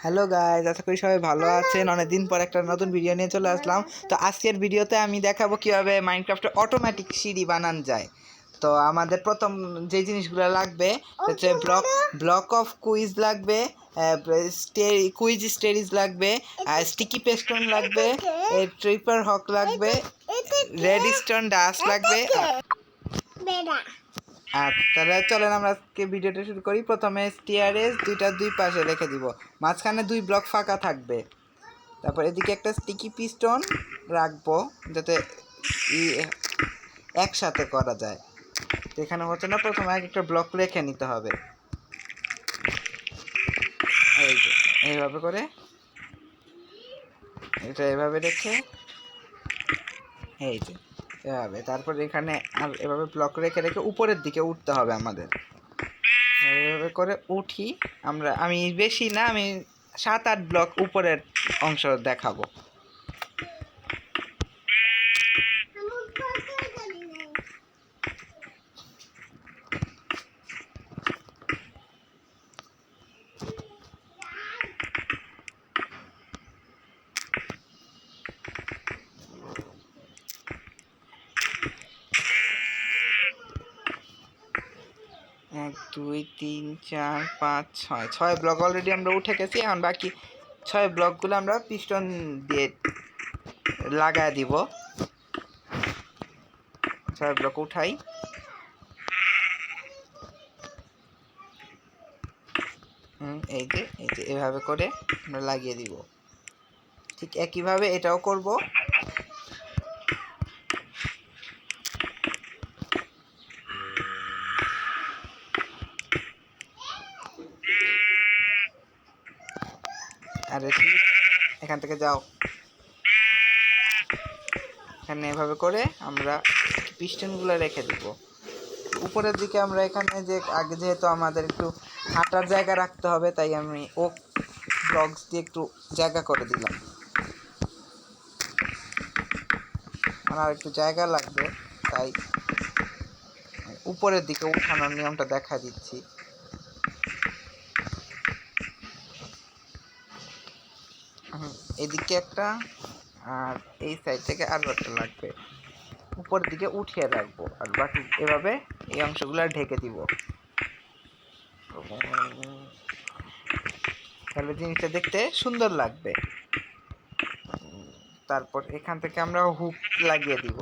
Hello guys, আশা করি সবাই ভালো আছেন। অনেকদিন পর একটা নতুন ভিডিও নিয়ে চলে আসলাম। তো আজকের ভিডিওতে আমি দেখাবো কীভাবে মাইনক্রাফটে অটোমেটিক সিঁড়ি বানানো যায়। তো আমাদের প্রথম যে জিনিসগুলো লাগবে হচ্ছে ব্লক অফ কুইজ লাগবে, কুইজ স্টেরিজ লাগবে, স্টিকি পেস্টন লাগবে, ট্রিপার হক লাগবে, রেড স্টোন ডাস্ট লাগবে। তাহলে চলেন আমরা আজকে ভিডিওটা শুরু করি। প্রথমে স্টিয়ারেজ দুই পাশে রেখে দিব, মাঝখানে 2 ব্লক ফাঁকা থাকবে। তারপর এদিকে একটা স্টিকি পিস্টন রাখবো যাতে একসাথে করা যায়। তো এখানে হচ্ছে না, প্রথমে একটা ব্লক রেখে নিতে হবে। এই যে এইভাবে করে এটা এভাবে রেখে এই যে এভাবে, তারপর এখানে আর এভাবে ব্লক রেখে রেখে উপরের দিকে উঠতে হবে আমাদের। এভাবে করে উঠি আমরা। আমি বেশি না, আমি 7-8 ব্লক উপরের অংশ দেখাবো। 1 2 3 4 5 6 ব্লক অলরেডি আমরা উঠে গেছি। এখন বাকি 6 ব্লকগুলো আমরা পিস্টন দিয়ে লাগায় দিব। 6 ব্লক উঠাই। এই যে এভাবে করে আমরা লাগিয়ে দিব। ঠিক একইভাবে এটাও করব। আরে এখান থেকে যাও। এখানে এভাবে করে আমরা পিস্টনগুলো রেখে দিব উপরের দিকে। আমরা এখানে যে আগে যেহেতু আমাদের একটু হাঁটার জায়গা রাখতে হবে, তাই আমি ওক ব্লকস দিয়ে একটু জায়গা করে দিলাম। আমার একটু জায়গা লাগবে, তাই উপরের দিকে উঠানোর নিয়মটা দেখা দিচ্ছি। এদিকে একটা, আর এই সাইড থেকে আরও একটা লাগবে। উপরের দিকে উঠিয়ে রাখবো, আর বাকি এভাবে এই অংশগুলো ঢেকে দিব। তাহলে জিনিসটা দেখতে সুন্দর লাগবে। তারপর এখান থেকে আমরা হুক লাগিয়ে দিব।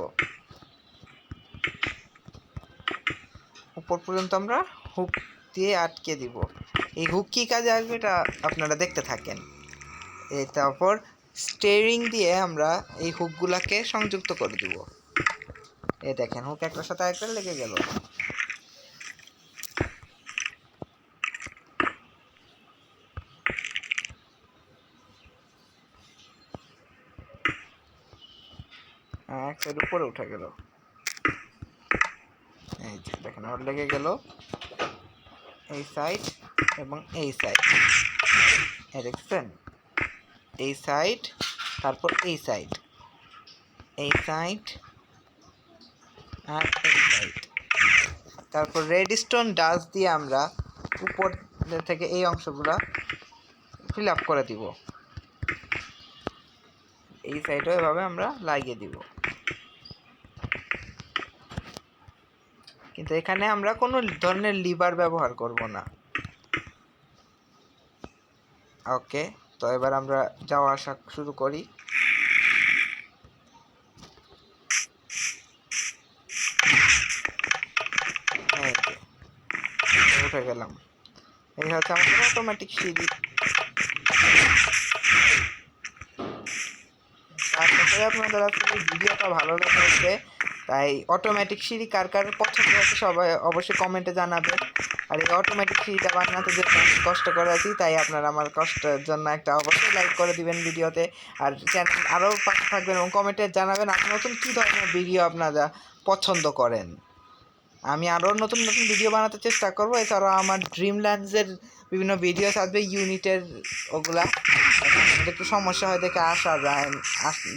উপর পর্যন্ত আমরা হুক দিয়ে আটকে দিব। এই হুক কী কাজে আসবে এটা আপনারা দেখতে থাকেন। তারপর স্টিয়ারিং দিয়ে আমরা এই হুকগুলাকে সংযুক্ত করে দিব। এই দেখেন, হুক একটার সাথে একটা লেগে গেল। এক সাইড উপরে উঠে গেল। এই যে দেখেন, আর লেগে গেল এই সাইড এবং এই সাইড। দেখছেন, এই সাইড, তারপর এই সাইড, এই সাইড আর এই সাইড। তারপর রেড স্টোন ডাস্ট দিয়ে আমরা উপর থেকে এই অংশগুলা ফিল আপ করে দিব। এই সাইডও এভাবে আমরা লাগিয়ে দিব। কিন্তু এখানে আমরা কোনো ধরনের লিভার ব্যবহার করব না। ওকে, তো এবার আমরা যাওয়া আসা শুরু করি। উঠে গেলাম। এই হচ্ছে আমাদের অটোমেটিক সিঁড়ি। আশা করি আপনাদের আসলে ভিডিওটা ভালো লেগেছে। তাই অটোমেটিক সিঁড়ি কার কার পছন্দ আছে সবাই অবশ্যই কমেন্টে জানাবেন। আর এই অটোমেটিক সিঁড়িটা বানাতে যে কষ্ট করে আছি, তাই আপনারা আমার কষ্টের জন্য একটা অবশ্যই লাইক করে দিবেন ভিডিওতে। আর চ্যানেল আরও পাশে থাকবেন এবং কমেন্টে জানাবেন আপনি নতুন কী ধরনের ভিডিও আপনারা পছন্দ করেন। আমি আরও নতুন নতুন ভিডিও বানাতে চেষ্টা করবো। এছাড়াও আমার ড্রিমল্যান্ডসের বিভিন্ন ভিডিও আসবে, ইউনিটের ওগুলা। একটু সমস্যা হয় দেখে আসা যায়,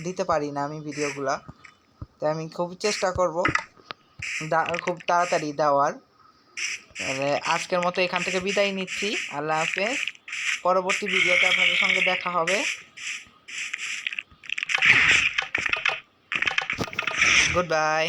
দিতে পারি না আমি ভিডিওগুলা। তাই আমি খুব চেষ্টা করব খুব তাড়াতাড়ি দেওয়ার। আজকের মতো এখান থেকে বিদায় নিচ্ছি। আল্লাহ হাফেজ। পরবর্তী ভিডিওতে আপনাদের সঙ্গে দেখা হবে। Good bye.